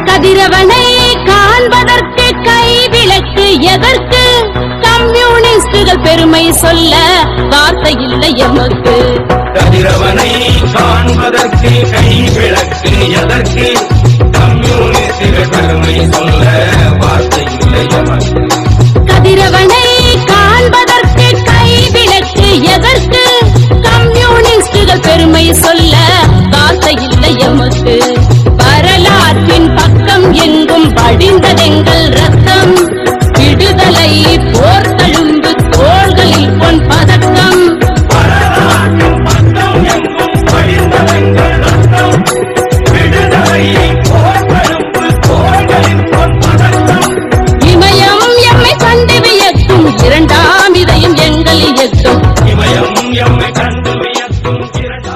கதிரவனை காண்பதற்கு கைவிளக்கு எதற்கு? கம்யூனிஸ்டுகள் பெருமை சொல்ல வார்த்தை இல்லை எமக்கு. கதிரவனை காண்பதற்கு கைவிளக்கு எதற்கு? கம்யூனிஸ்டுகள் பெருமை சொல்ல வார்த்தை இல்லை எமக்கு. கதிரவனை காண்பதற்கு கைவிளக்கு எதற்கு? கம்யூனிஸ்டுகள் பெருமை சொல்ல வார்த்தை இல்லை எமக்கு.